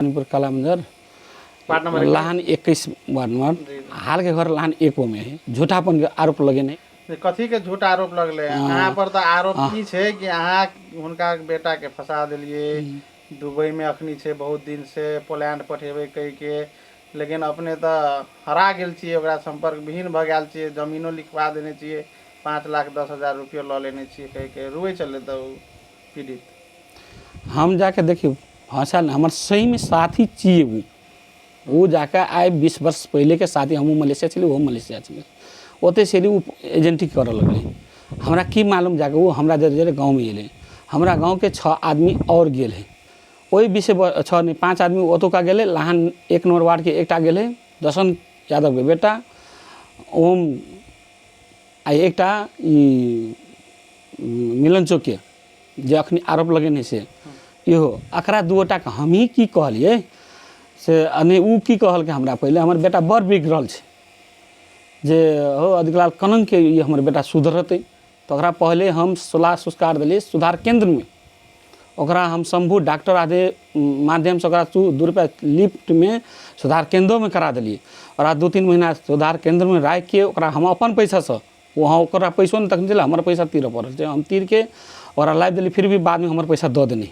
कला मंजर ward number लाहन 21 ward number हाल के घर लाहन 1 में है झूठापन के आरोप लगे नहीं कथी के झूठ आरोप लगले अहाँ पर तो आरोप ई छै कि अहाँ हुनका बेटा के फंसा देलिए दुबई में अखनी छै बहुत दिन से पोलैंड पठेबे कह के लेकिन अपने तो हरा गेल छिए ओकरा संपर्क विहीन भ गेल छिए जमीनो लिखवा देने छिए 5,10,000 रुपया ल लेने छिए कह के रुए चले तो पीड़ित हम जाके देखियो फंसा हमार सही में साथी चाहिए वो जाकर आए 20 वर्ष पहले के साथी हम मलेशिया चले वो मलेशिया चले ओते से वो एजेंटी कर लगले हमरा की मालूम जाके वो हमरा जरे गाँव में अले हमरा गाँव के 6 आदमी और गेल है वही विषय 6 नहीं 5 आदमी ओतुका गेले लाहन 1 नंबर वार्ड के एकटा गेले दर्शन यादव के बेटा ओम आ एकटा मिलन चौक के जे अखनी आरोप लगेने से इहो अकरा दूटा के हम ही की कहलिए से अने उ की कहल के हमरा पहले हमर बेटा बड़ बिगड़ल छे जे हो अधिकलाल कनंग के ये हमर बेटा सुधरते तो ओकरा पहले हम सलाह सुस्कार दिलिए सुधार केंद्र में ओकरा हम शंभू डॉक्टर आदि माध्यम से ओकरा 2 रुपया लिफ्ट में सुधार केंद्रों में करा दिलिए और 2-3 महीना सुधार केंद्र में राख के ओकरा हम अपन पैसा से वहाँ ओकरा पैसो नहीं तक दिला हमारे पैसा तीर पड़ल हम तीर के और लाइव दिली फिर भी बाद में हमारे पैसा दे देनी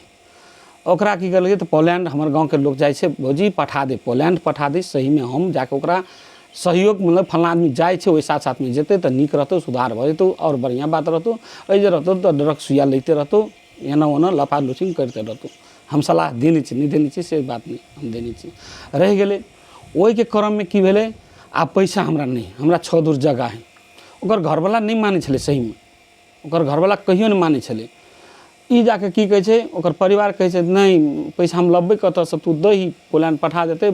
ओकरा की कर तो पोलैंड हमारे गांव के लोग जाए छे भौजी पठा दे पोलैंड पठा दे सही में हम जाके ओकरा सहयोग मतलब फलाना आदमी जाए छे वही साथ साथ में जेते तो निक रहतो सुधार भ जेतो और बढ़िया बात रहतो ऐजे रहतो तो ड्रग सुइया लेते रहतो एना ओना लफा लुचिंग करते रहतो हम सलाह देनी छी नहीं देनी छी से बात नहीं हम देनी छी रह गेले ओई के क्रम में की भेले आप पैसा हमरा नहीं हमरा 6 दूर जगह है ओकर घरवाला नहीं माने छले सही में ओकर घरवाला कहियो नहीं माने छले ई जाके की कहे छे ओकर परिवार कहे छे नहीं पैसा हम लब्बे कत से तू दही पोलैंड पठा देते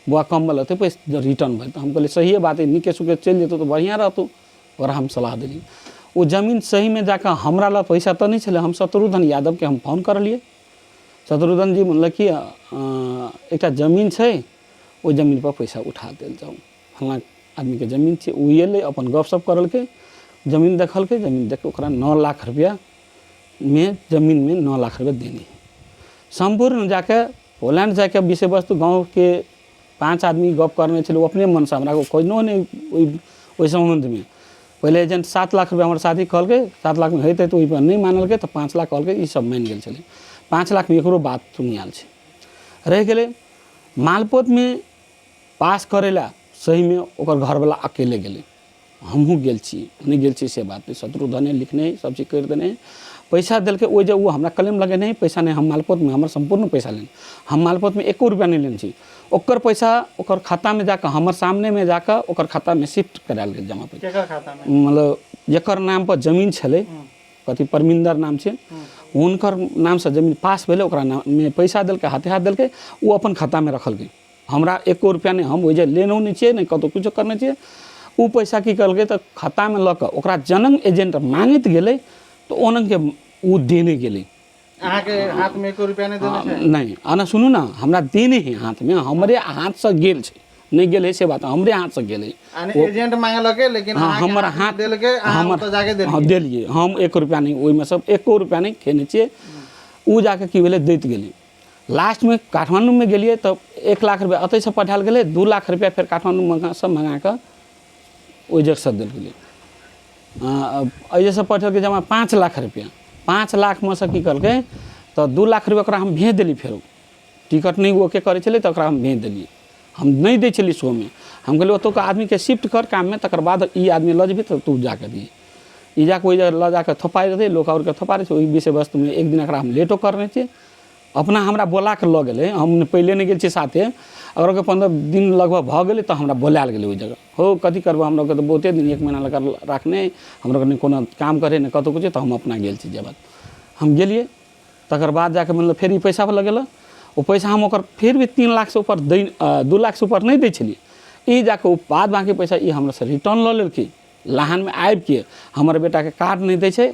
बुआ कम्बल होते पैसा रिटर्न भर हम कहले सही बात है निके सुके चल जेतो तो बढ़िया रहतो और हम सलाह दिली वो जमीन सही में जाकर हमरा ला पैसा तो नहीं छले हम शत्रुघ्न यादव के हम फोन कर लिए शत्रुघ्न जी मतलब कि एक जमीन छे वो जमीन पर पैसा उठा देल जाऊँ फला आदमी के जमीन छे उ एले अपन गपशप करल के जमीन देखल के जमीन देख ओकरा 9 लाख रुपया में जमीन में 9 लाख रुपया देनी संपूर्ण जाके पोलैंड जाके विषय वस्तु गाँव के 5 आदमी गप करने छे अपने मन से हमरा को कोई नहीं वही संबंध में पहले एजेंट 7 लाख रुपया हमारे साथी कहल के 7 लाख में होते तो वही पर नहीं मानल के तो 5 लाख कहल के ये सब मान गए चले 5 लाख में एक बात सुनी आल छे रह गए मालपोत में पास करेला सही में ओकर घरवाला अकेले गेले हमहूँ गेल छी नहीं गेल छी से बात नहीं शत्रुघ्न लिखने सब चीज कर देने पैसा दिल के वो जो वो हमरा क्लेम लगे नहीं पैसा नहीं हम मालपोत में हमारे संपूर्ण पैसा लेने हम मालपोत में 1 रुपया नहीं लेने छी ओकर पैसा ओकर खाता में जाकर हमारे सामने में जाकर ओकर खाता में शिफ्ट कराल गए जमा पैसा खाता में मतलब जकर नाम पर जमीन छले कथी परमिंदर नाम छे उनकर नाम से जमीन पास भेले ओकरा नाम में पैसा दिल के हाथे हाथ दिल के वो अपन खाता में रखल गए हमरा 1 रुपया नहीं हम वही लेनो नहीं चाहिए नहीं कतो कुछ करना चाहिए वो पैसा की कल गए तो खाता में लग ओकरा जनंग एजेंट मांगत गेले तो ओनंग के वो देने गेले अहाँ के हाथ में 1 रुपया नहीं देने छे नहीं आना सुनू ना हमरा देने है हाथ में हमरे हाथ से गेल छे नहीं गेले से बात हमरे हाथ से गेले एजेंट मांगलके लेकिन हमर हाथ देल के हम तो जाके देलिए हम 1 रुपया नहीं ओई में सब 1 रुपया नहीं खेने चाहिए उ जाके की भेले दैत गेले लास्ट में काठमांडू में गेलिए तो 1 लाख रुपया अतै से पठाल गेले 2 लाख रुपया फिर काठमांडू में सब मंगा के ओई जगह से दिल गेले ऐसे सब पठल के जमा 5 लाख रुपया 5 लाख में से की कल के तो 2 लाख रुपया ओकरा हम भेज दिली फिर टिकट नहीं ओके करे चले तो ओकरा हम भेज दिली हम नहीं दे चली शो में हम कहले ओतो का आदमी के शिफ्ट कर काम में तकर बाद ई आदमी ल जेबी तो तू जाके दी ई जाके वही जगह ल जाके थपाई दे लोग और के थपा रहे वही विषय वस्तु में एक दिन एकरा हम लेटो करने छे अपना हमरा बोला के ल गेले हम पहले नहीं गेल छे साथे अगर के 15 दिन लगभग भ गेले तो हमरा बोलाल गेले ओई जगह हो कथी करबो हमरा के तो बहुते दिन 1 महीना लगा रखने हमरा के कोनो काम करे न कतो कुछ तो हम अपना गेल छी जे बात हम गेलिए तकर बाद जाके मतलब फिर ई पैसा पर लगेला वो पैसा हम ओकर फिर भी 3 लाख से ऊपर 2 लाख से ऊपर नहीं दे छलिए ई जाके बाद बाकी पैसा ई हमरा से रिटर्न ल लेलकी लाहन में आबि के हमर बेटा के कार्ड नहीं दे छे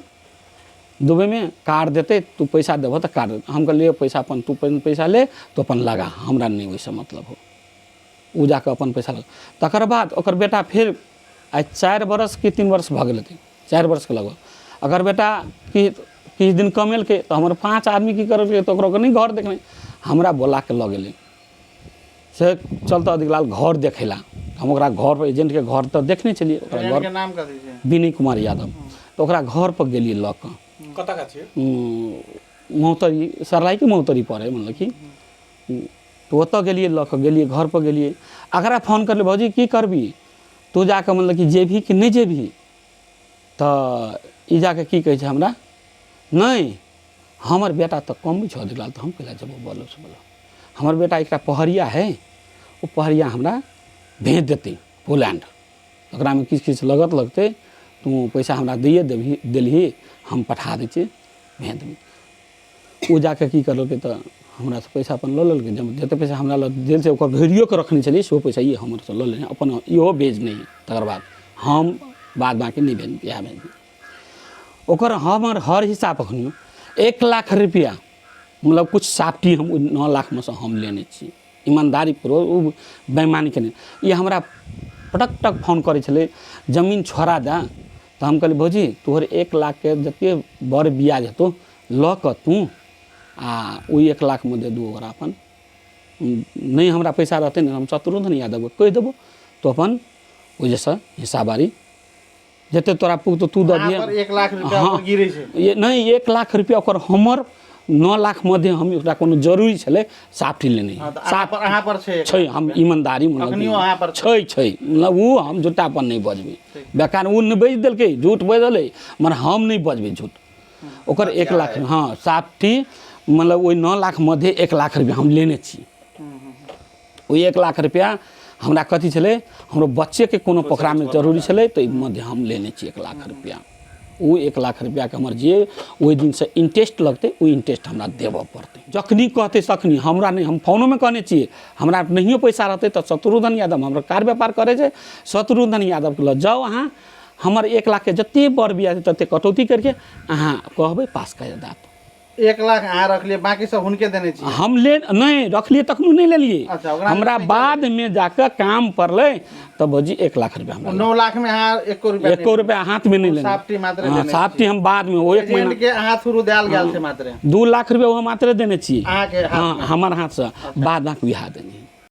दुबई में कार्ड देते तू पैसा देबो तो कार्ड हम कहलिए पैसा अपन तू पैसा ले तो अपन लगा हमरा नहीं वैसे मतलब हो उ जाके अपन पैसा लगा तकर बाद ओकर बेटा फिर आज 4 बरस की 3 वर्ष भ गेल 4 वर्ष के लगभग अगर बेटा की किस दिन कमेल के तो हमारे 5 आदमी की कर तो नहीं घर देखने हमरा बोला के लग गेले से चलता अधिकलाल घर देखेला। हम ओकरा घर पर एजेंट के घर तो देखने चलिए, ओकरा एजेंट घर के नाम कथी छै? विनय कुमार यादव। तो ओकरा घर पर गेलिए लऽ कऽ, कतऽ का छियै? मौतरी सरलाई के मौतरी पड़े मतलब कि। तो ओतऽ गेलिए लऽ कऽ गेलिए, घर पर गेलिए, अकरा फोन करले भौजी की करबी तू जाके मतलब कि जेबही कि नहीं जेबही। तो ई जाके की कहै छै हमरा, नहीं हमर बेटा तो कम छो दिलाल, तो हम कैला जब बोलो से बोलो हमर बेटा एक पहरिया है, वो पहरिया हमरा भेज देते पोलैंड, ओकरा में किछ किछ लगत लगते, तू पैसा हमरा दिए देलही, हम पठा दै छियै भेज देबी। वो जाके की करलकै तो हमरा से पैसा अपन लऽ लेलकै, जब जते पैसा हमरा लऽ देल से ओकर घेरियो के रखने छलिए, सेहो पैसा ये हमर से लऽ लेने अपन इहो भेज नहीं। तकर बाद हम बाद बाकी नहीं भेज, इएह भेज ओकर हमर हर हिसाब अखनियो 1 लाख रुपया मतलब कुछ साफ्टी हम 9 लाख में से हम लेने छी, ईमानदारी पूर्वक, बेईमानी के नहीं। ये हमरा पटक टक फोन करे छले जमीन छोड़ा दा, तो हम कहली भौजी तोहर 1 लाख के जते बड़ ब्याज हेतौ लऽ कऽ तू आ ओहि 1 लाख में दे दू ओकरा अपन, नहीं हमरा पैसा रहते नहीं हम शत्रुघ्न यादव कह देबो, तो अपन ओ जैसा हिसाबारी जते तोरा पुग तो तू दऽ दिए। 1 लाख रुपया हाँ, गिरै छै? ये नहीं 1 लाख रुपया ओकर हमर 9 लाख मध्य हम ओकरा कोनो जरूरी छलै साफ्टी लेने। साफ अहाँ पर छै? हम ईमानदारी अखनियो अहाँ पर छै मतलब वो हम झूठापन नहीं बजबै, बेकार वो नहीं बेच देलकै, झूठ बजलै मगर हम नहीं बजबै झूठ। ओकर 1 लाख हाँ साफ्टी मतलब ओहि 9 लाख मध्य 1 लाख रुपया हम लेने छी। ओहि 1 लाख रुपया हमरा कथी छलै, हमरो बच्चे के कोनो पोखरा में जरूरी छलै, तो मध्य हम लेने छी 1 लाख रुपया। वो 1 लाख रुपया के हमर जे ओहि दिन से इंटरेस्ट लगते, वो इंटरेस्ट हमरा देबऽ पड़ते, जखनी कहते तखनी। हमरा नहीं, हम फोनो में कहने छियै हमरा नहियो पैसा रहते तो शत्रुघ्न यादव हमरा कार व्यापार करे छै, शत्रुघ्न यादव के लऽ जाओ अहाँ, हमर 1 लाख के जते बड़ ब्याज तते कटौती करके अहाँ कहबै पास कर देत। 1 लाख अहाँ रखलिए, बाकी सब हुनके देने छी? हम ले नहीं रखलिए, तखनो नहीं लेलिए। अच्छा, ओकरा हमरा बाद में जाकर काम पड़ले तब भौजी 1 लाख रुपया हमरा 9 लाख में अहाँ 1 रुपया हाथ में नहीं लेने। साफ्टी मात्र हाँ, देने साफ्टी हम बाद में वो 1 महीना एजेंट के अहाँ थ्रू देल गेल छै मात्र 2 लाख रुपया वो मात्र देने छी। अहाँ के हाथ हाँ हमर हाथ से बाद बाकी बिहा देने।